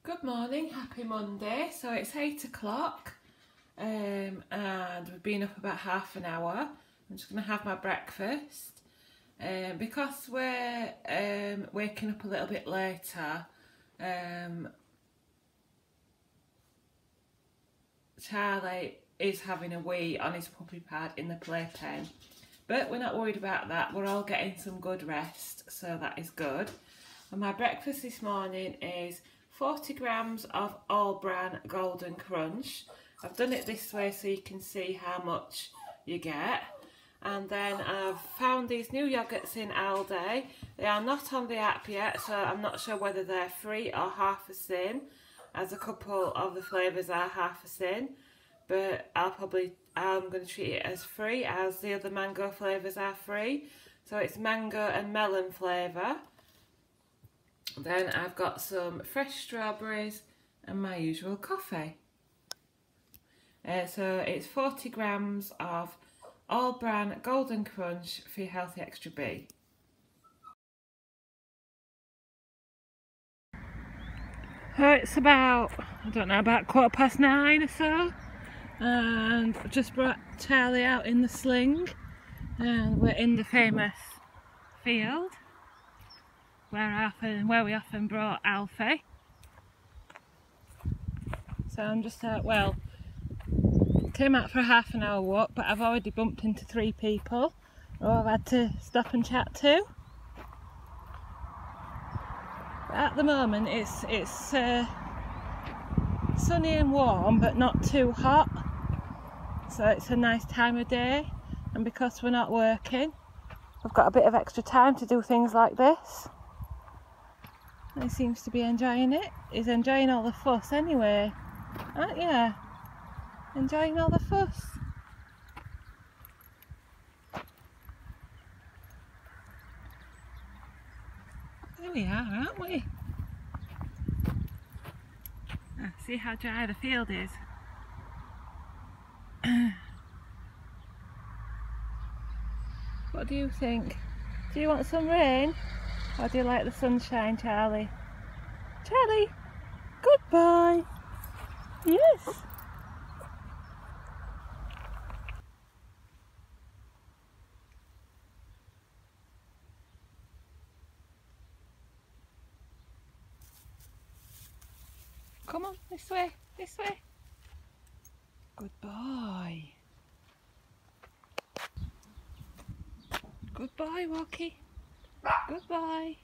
Good morning, happy Monday. So it's 8 o'clock and we've been up about half an hour. I'm just going to have my breakfast. Because we're waking up a little bit later, Charlie is having a wee on his puppy pad in the playpen. But we're not worried about that, we're all getting some good rest, so that is good. And my breakfast this morning is 40 grams of All Bran Golden Crunch. I've done it this way so you can see how much you get. And then I've found these new yogurts in Aldi. They are not on the app yet, so I'm not sure whether they're free or half a sin, as a couple of the flavours are half a sin. But I'm going to treat it as free, as the other mango flavours are free. So it's mango and melon flavour. Then I've got some fresh strawberries and my usual coffee. So it's 40 grams of All Bran Golden Crunch for your Healthy Extra B. So it's about, I don't know, about 9:15 or so. And I've just brought Charlie out in the sling. And we're in the famous field where we often brought Alfie. So I'm just out, well, came out for a half an hour walk, but I've already bumped into 3 people who I've had to stop and chat to. But at the moment it's sunny and warm, but not too hot, so it's a nice time of day. And because we're not working, I've got a bit of extra time to do things like this. He seems to be enjoying it. He's enjoying all the fuss anyway, aren't you? Enjoying all the fuss. There we are, aren't we? See how dry the field is. What do you think? Do you want some rain? Or do you like the sunshine, Charlie? Charlie! Goodbye! Yes! Come on, this way, this way. Good boy. Good boy, Walkie. Good boy.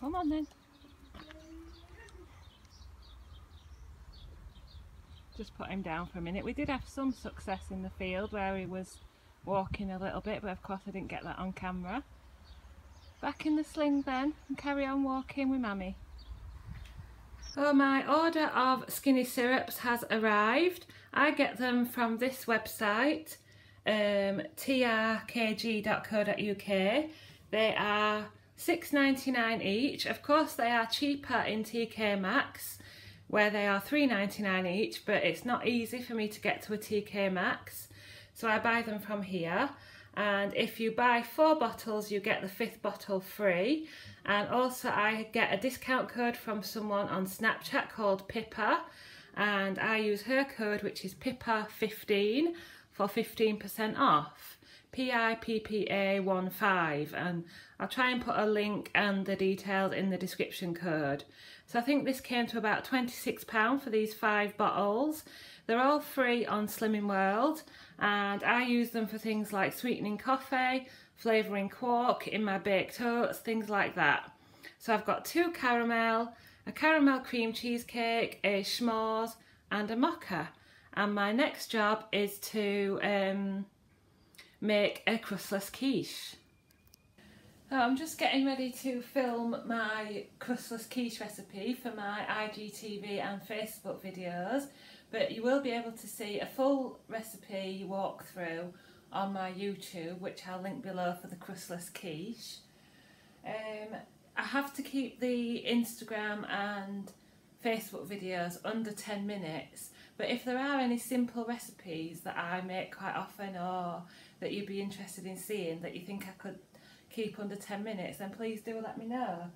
Come on then. Just put him down for a minute. We did have some success in the field where he was walking a little bit, but of course I didn't get that on camera. Back in the sling then and carry on walking with Mummy. So my order of skinny syrups has arrived. I get them from this website, trkg.co.uk. They are £6.99 each. Of course they are cheaper in TK Maxx, where they are £3.99 each, but it's not easy for me to get to a TK Maxx, so I buy them from here. And if you buy 4 bottles, you get the 5th bottle free. And also I get a discount code from someone on Snapchat called Pippa, and I use her code, which is Pippa15, for 15% off. PIPPA15, and I'll try and put a link and the details in the description code. So I think this came to about £26 for these 5 bottles. They're all free on Slimming World, and I use them for things like sweetening coffee, flavouring quark in my baked oats, things like that. So I've got 2 caramel, a caramel cream cheesecake, a s'mores and a mocha. And my next job is to make a crustless quiche. So I'm just getting ready to film my crustless quiche recipe for my IGTV and Facebook videos, but you will be able to see a full recipe walkthrough on my YouTube, which I'll link below for the crustless quiche. I have to keep the Instagram and Facebook videos under 10 minutes, But if there are any simple recipes that I make quite often, or that you'd be interested in seeing, that you think I could keep under 10 minutes, then please do let me know.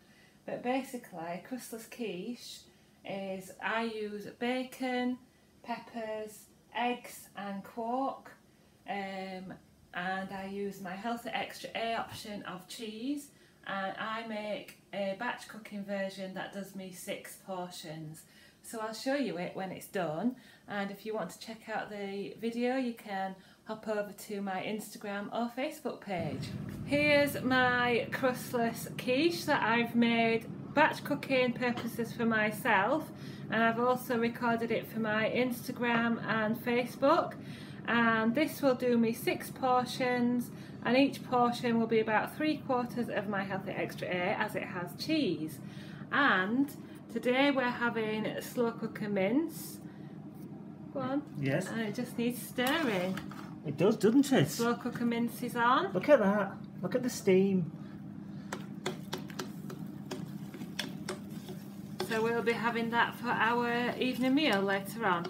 But basically, crustless quiche is, I use bacon, peppers, eggs and quark, and I use my Healthy Extra A option of cheese, and I make a batch cooking version that does me 6 portions. So I'll show you it when it's done, and if you want to check out the video you can hop over to my Instagram or Facebook page. Here's my crustless quiche that I've made batch cooking purposes for myself, and I've also recorded it for my Instagram and Facebook, and this will do me 6 portions, and each portion will be about 3/4 of my Healthy Extra A, as it has cheese. And today we're having slow cooker mince. Go on. Yes. And it just needs stirring. It does, doesn't it? Slow cooker mince is on. Look at that. Look at the steam. So we'll be having that for our evening meal later on.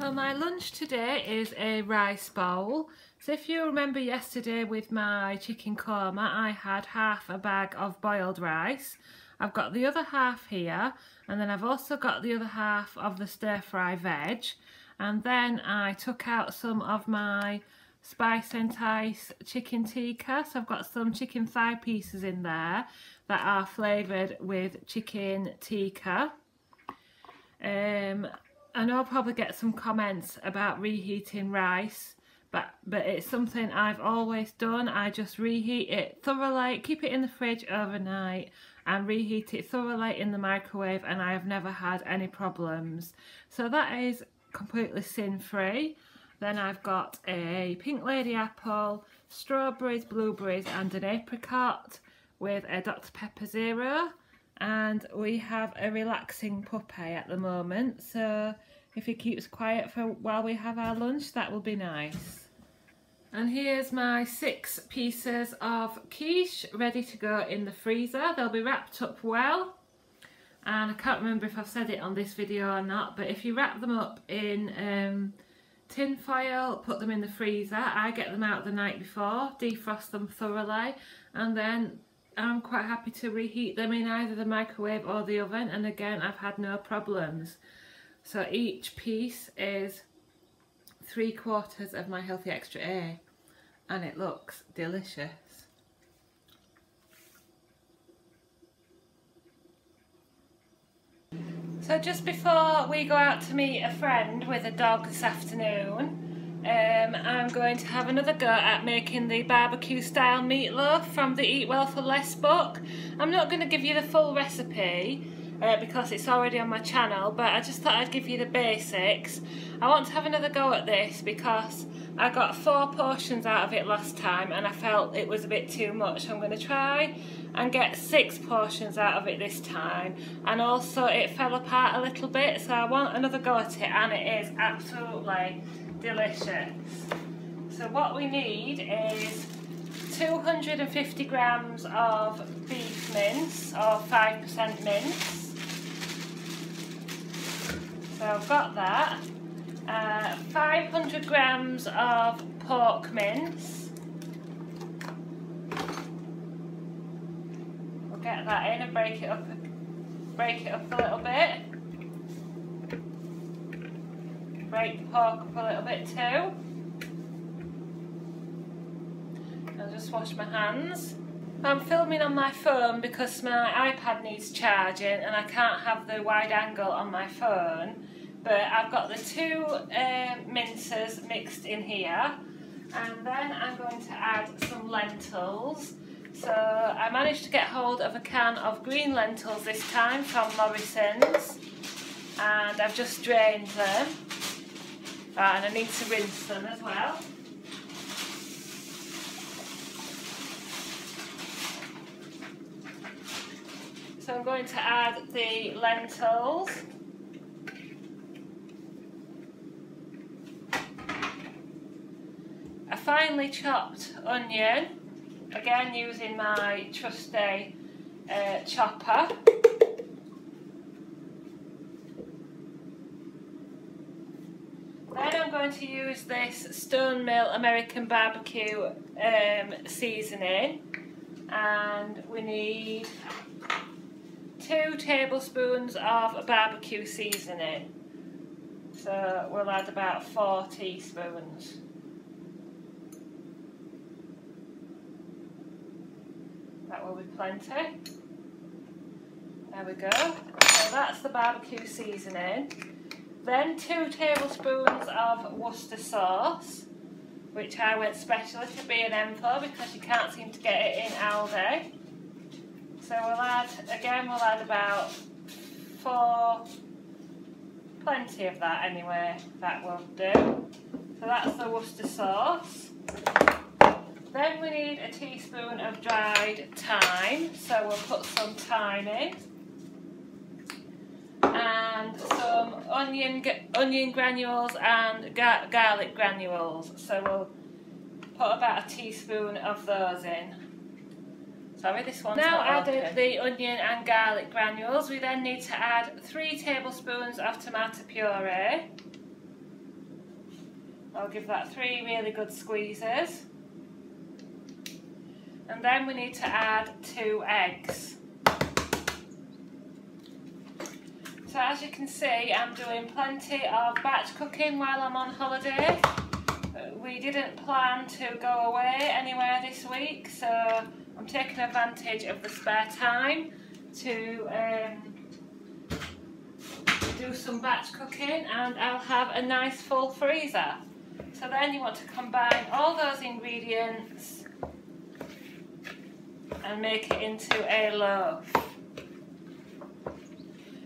So my lunch today is a rice bowl. So if you remember yesterday with my chicken korma, I had half a bag of boiled rice. I've got the other half here, and then I've also got the other half of the stir-fry veg. And then I took out some of my Spice Entice chicken tikka. So I've got some chicken thigh pieces in there that are flavoured with chicken tikka. I know I'll probably get some comments about reheating rice, but it's something I've always done. I just reheat it thoroughly, keep it in the fridge overnight, and reheat it thoroughly in the microwave, and I have never had any problems. So that is completely sin-free. Then I've got a pink lady apple, strawberries, blueberries and an apricot with a Dr Pepper Zero, and we have a relaxing puppy at the moment, so if he keeps quiet for while we have our lunch, that will be nice. And here's my 6 pieces of quiche ready to go in the freezer. They'll be wrapped up well, and I can't remember if I've said it on this video or not, but if you wrap them up in tin foil, put them in the freezer, I get them out the night before, defrost them thoroughly, and then I'm quite happy to reheat them in either the microwave or the oven, and again I've had no problems. So each piece is 3/4 of my Healthy Extra A, and it looks delicious. So just before we go out to meet a friend with a dog this afternoon, I'm going to have another go at making the barbecue style meatloaf from the Eat Well for Less book. I'm not going to give you the full recipe because it's already on my channel, but I just thought I'd give you the basics. I want to have another go at this because I got 4 portions out of it last time and I felt it was a bit too much. I'm going to try and get 6 portions out of it this time, and also it fell apart a little bit, so I want another go at it, and it is absolutely delicious. So what we need is 250 grams of beef mince, or 5% mince. So I've got that. 500 grams of pork mince. We'll get that in and break it up a little bit. Break the pork up a little bit too. I'll just wash my hands. I'm filming on my phone because my iPad needs charging and I can't have the wide angle on my phone. But I've got the 2 minces mixed in here, and then I'm going to add some lentils. So I managed to get hold of a can of green lentils this time from Morrison's, and I've just drained them, and I need to rinse them as well. So I'm going to add the lentils. A finely chopped onion, again using my trusty chopper. I'm going to use this Stone Mill American Barbecue seasoning, and we need 2 tablespoons of barbecue seasoning. So we'll add about 4 teaspoons. That will be plenty. There we go. So that's the barbecue seasoning. Then 2 tablespoons of Worcester sauce, which I went specially to B&M for because you can't seem to get it in Aldi. So we'll add about 4, plenty of that anyway, that will do. So that's the Worcester sauce. Then we need a teaspoon of dried thyme, so we'll put some thyme in. And some onion granules and garlic granules, so we'll put about a teaspoon of those in. Sorry, this one's now added the onion and garlic granules. We then need to add 3 tablespoons of tomato puree. I'll give that 3 really good squeezes. And then we need to add 2 eggs. So as you can see, I'm doing plenty of batch cooking while I'm on holiday. We didn't plan to go away anywhere this week, so I'm taking advantage of the spare time to do some batch cooking, and I'll have a nice full freezer. So then you want to combine all those ingredients and make it into a loaf.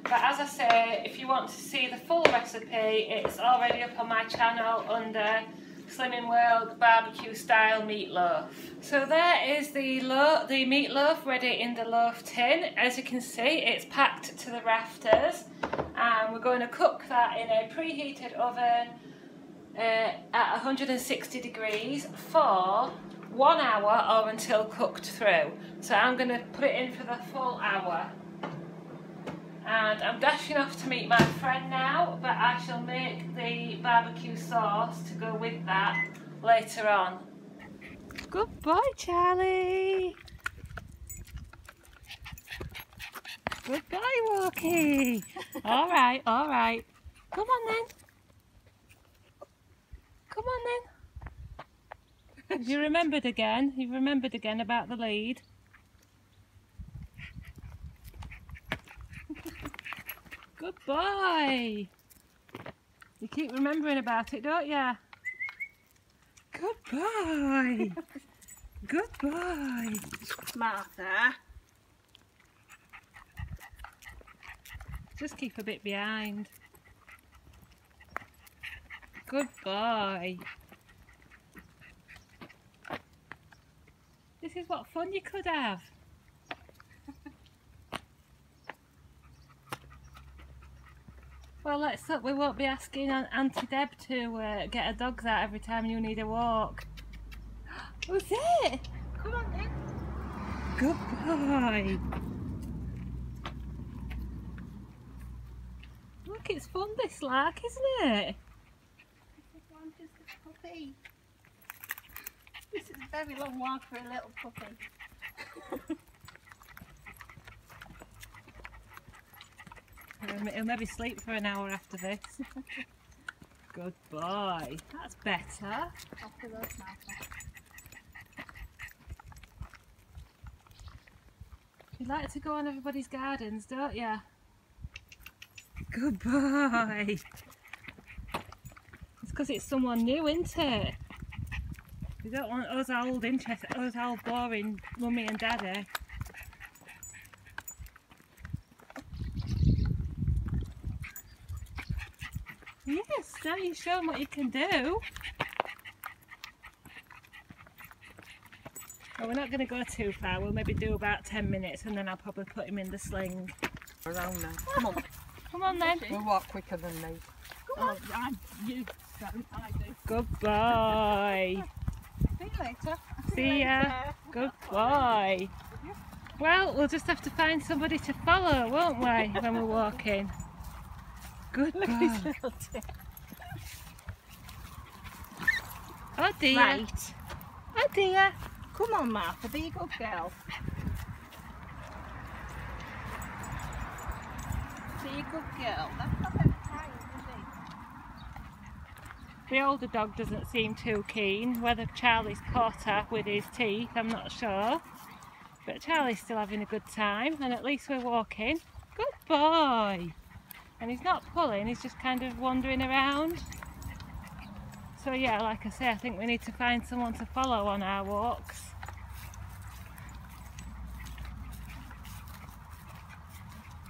But as I say, if you want to see the full recipe, it's already up on my channel under Slimming World Barbecue Style Meatloaf. So there is the meatloaf ready in the loaf tin. As you can see, it's packed to the rafters, and we're going to cook that in a preheated oven at 160 degrees for 1 hour or until cooked through. So I'm going to put it in for the full hour. And I'm dashing off to meet my friend now, but I shall make the barbecue sauce to go with that later on. Good boy, Charlie. Good boy, Walkie. All right, all right. Come on then. Come on then. You remembered again. You've remembered again about the lead. Good boy. You keep remembering about it, don't you? Good boy. Good boy. Martha. Just keep a bit behind. Good boy. This is what fun you could have. Well, let's hope we won't be asking Auntie Deb to get her dogs out every time you need a walk. Who's it? Come on then. Good boy. Look, it's fun this lark, isn't it? This one's just a puppy. This is a very long walk for a little puppy. He'll maybe sleep for an hour after this. Good boy. That's better. After those, Martha. You like to go on everybody's gardens, don't you? Good boy. It's because it's someone new, isn't it? We don't want us old boring mummy and daddy. Yes, now you show them what you can do. Well, we're not going to go too far. We'll maybe do about 10 minutes and then I'll probably put him in the sling. Around now. Come on. Come on then. We'll walk quicker than me. Come on. You don't, I do. Good boy. See you later. See ya. Good boy. Well, we'll just have to find somebody to follow, won't we, when we're walking? Good boy. Look at his little tip. Oh dear. Right. Oh dear. Come on, Martha, be a good girl. Be a good girl. That's not very kind, is it? The older dog doesn't seem too keen. Whether Charlie's caught her with his teeth, I'm not sure. But Charlie's still having a good time, and at least we're walking. Good boy. And he's not pulling, he's just kind of wandering around. So yeah, like I say, I think we need to find someone to follow on our walks.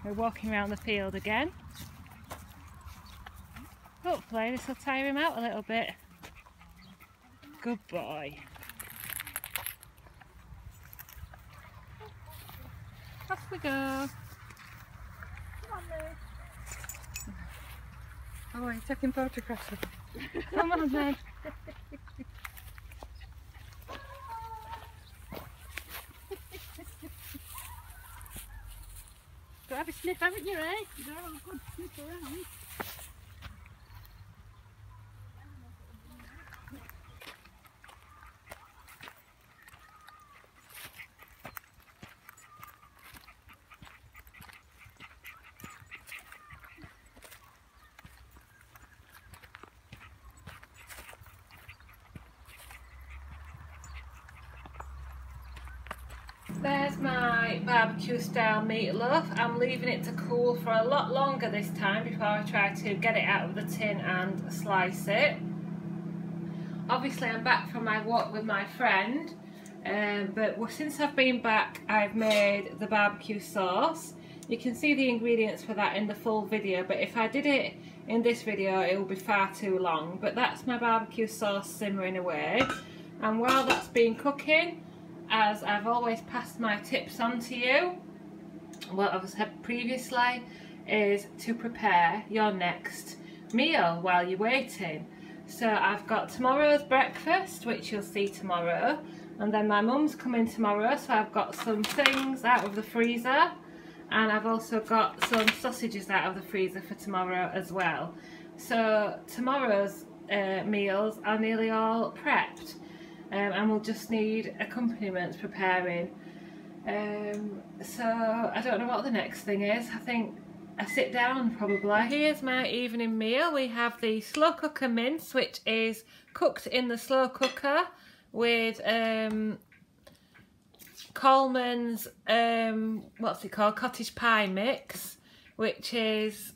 We're walking around the field again. Hopefully this will tire him out a little bit. Good boy. Off we go. Come on, Lou. Oh, are you taking photographs of them? Come on then. Go have a sniff, haven't you, eh? You're all good sniff around. There's my barbecue style meatloaf. I'm leaving it to cool for a lot longer this time before I try to get it out of the tin and slice it. Obviously I'm back from my walk with my friend, but since I've been back I've made the barbecue sauce. You can see the ingredients for that in the full video, but if I did it in this video it will be far too long. But that's my barbecue sauce simmering away, and while that's been cooking, as I've always passed my tips on to you, what I've said previously is to prepare your next meal while you're waiting. So I've got tomorrow's breakfast, which you'll see tomorrow, and then my mum's coming tomorrow, so I've got some things out of the freezer, and I've also got some sausages out of the freezer for tomorrow as well. So tomorrow's meals are nearly all prepped. And we'll just need accompaniments preparing. So I don't know what the next thing is. I think a sit down probably. Here's my evening meal. We have the slow cooker mince, which is cooked in the slow cooker with Coleman's what's it called, cottage pie mix, which is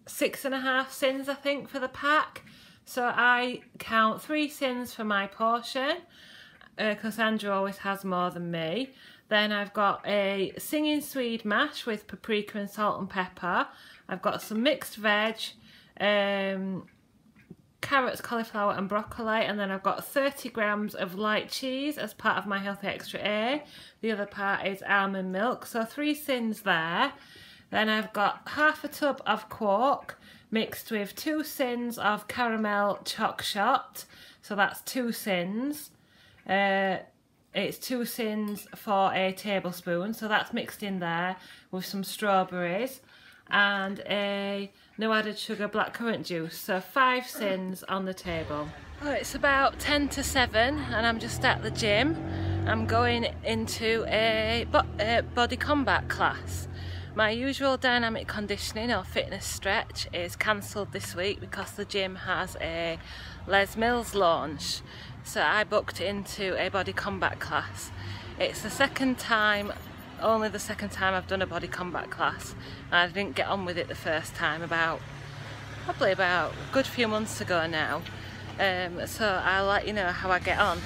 6.5 sins I think for the pack. So I count 3 sins for my portion, because Andrew always has more than me. Then I've got a singing Swede mash with paprika and salt and pepper. I've got some mixed veg, carrots, cauliflower and broccoli, and then I've got 30 grams of light cheese as part of my Healthy Extra A. The other part is almond milk, so 3 sins there. Then I've got half a tub of quark mixed with 2 sins of caramel choc shot, so that's 2 sins. It's 2 sins for a tablespoon, so that's mixed in there with some strawberries and a no added sugar blackcurrant juice, so 5 sins on the table. Oh, it's about 10 to 7 and I'm just at the gym. I'm going into a body combat class. My usual dynamic conditioning or fitness stretch is cancelled this week because the gym has a Les Mills launch. So I booked into a body combat class. It's the second time, only the second time I've done a body combat class. And I didn't get on with it the first time, probably about a good few months ago now. So I'll let you know how I get on.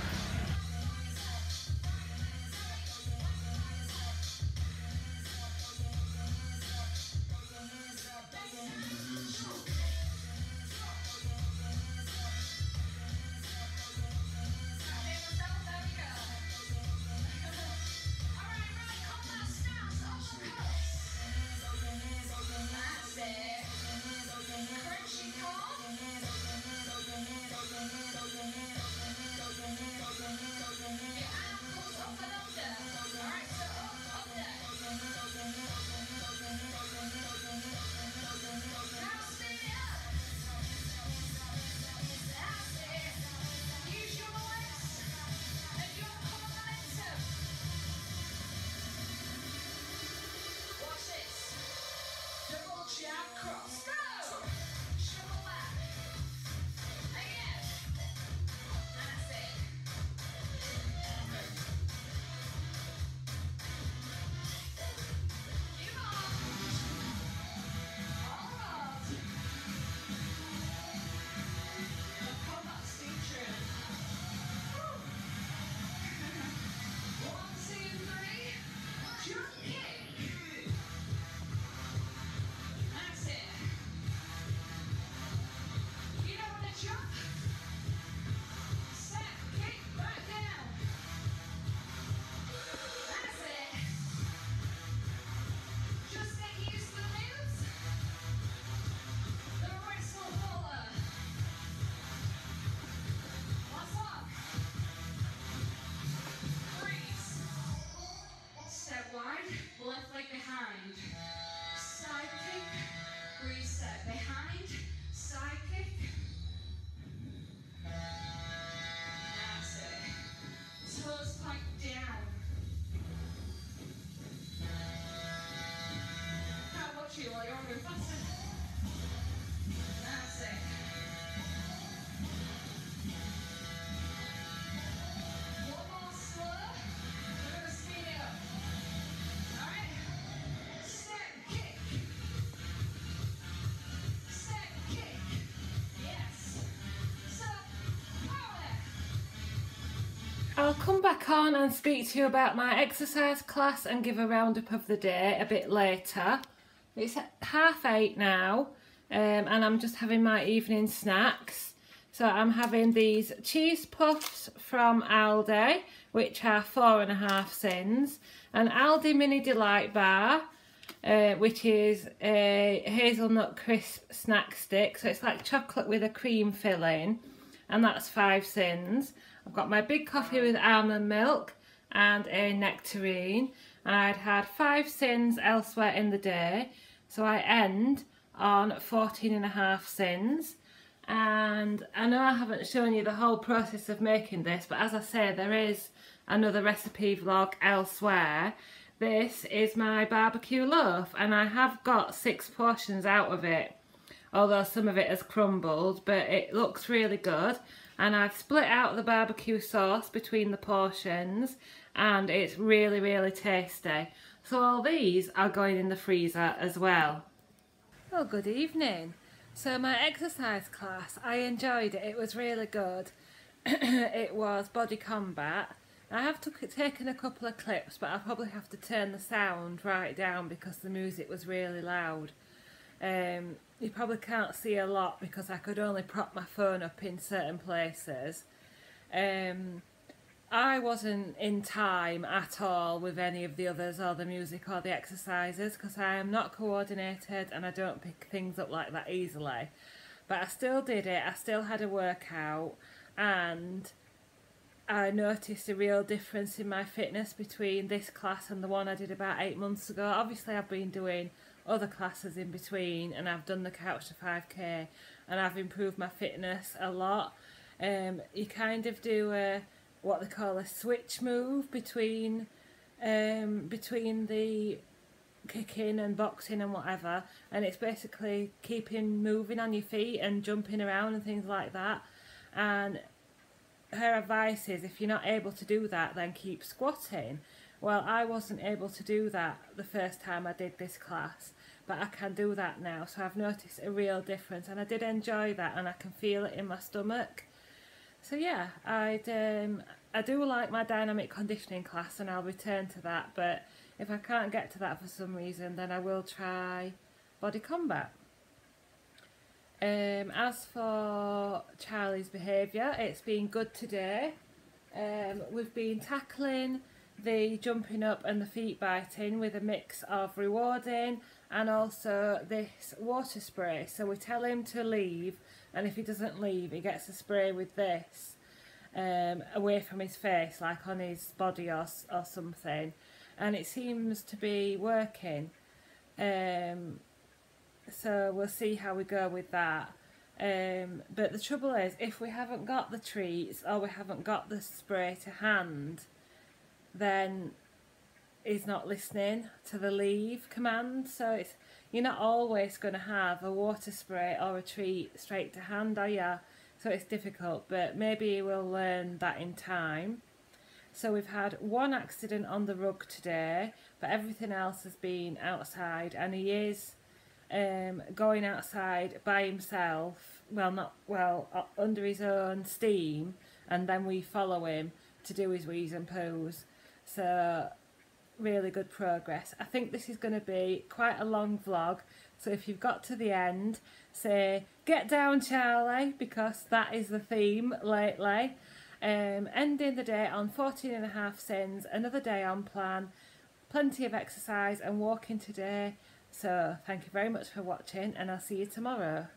I'll come back on and speak to you about my exercise class and give a roundup of the day a bit later. It's 8:30 now, and I'm just having my evening snacks. So I'm having these cheese puffs from Aldi, which are 4.5 cents, an Aldi Mini Delight bar, which is a hazelnut crisp snack stick. So it's like chocolate with a cream filling, and that's 5 cents. I've got my big coffee with almond milk and a nectarine, and I'd had 5 cents elsewhere in the day, so I end on 14.5 cents. And I know I haven't shown you the whole process of making this, but as I say, there is another recipe vlog elsewhere. This is my barbecue loaf, and I have got 6 portions out of it, although some of it has crumbled, but it looks really good. And I've split out the barbecue sauce between the portions, and it's really, really tasty. So all these are going in the freezer as well. Oh, good evening. So my exercise class, I enjoyed it. It was really good. It was body combat. I have taken a couple of clips, but I'll probably have to turn the sound right down because the music was really loud. You probably can't see a lot because I could only prop my phone up in certain places. I wasn't in time at all with any of the others or the music or the exercises because I am not coordinated and I don't pick things up like that easily. But I still did it, I still had a workout, and I noticed a real difference in my fitness between this class and the one I did about 8 months ago. Obviously I've been doing other classes in between, and I've done the Couch to 5k, and I've improved my fitness a lot. You kind of do what they call a switch move between the kicking and boxing and whatever, and it's basically keeping moving on your feet and jumping around and things like that. And her advice is, if you're not able to do that, then keep squatting. Well, I wasn't able to do that the first time I did this class, but I can do that now, so I've noticed a real difference, and I did enjoy that, and I can feel it in my stomach. So yeah, I do like my dynamic conditioning class, and I'll return to that, but if I can't get to that for some reason, then I will try body combat. As for Charlie's behaviour, it's been good today. We've been tackling the jumping up and the feet biting with a mix of rewarding and also this water spray. So we tell him to leave, and if he doesn't leave, he gets a spray with this away from his face, like on his body or something, and it seems to be working. So we'll see how we go with that. But the trouble is, if we haven't got the treats or we haven't got the spray to hand, then he's not listening to the leave command. So you're not always going to have a water spray or a treat straight to hand, are you? So it's difficult, but maybe we'll learn that in time. So we've had one accident on the rug today, but everything else has been outside, and he is going outside by himself, under his own steam, and then we follow him to do his wheeze and poos. So really good progress. I think this is going to be quite a long vlog, so if you've got to the end, say get down Charlie, because that is the theme lately. Ending the day on 14.5 cents, another day on plan, plenty of exercise and walking today. So thank you very much for watching, and I'll see you tomorrow.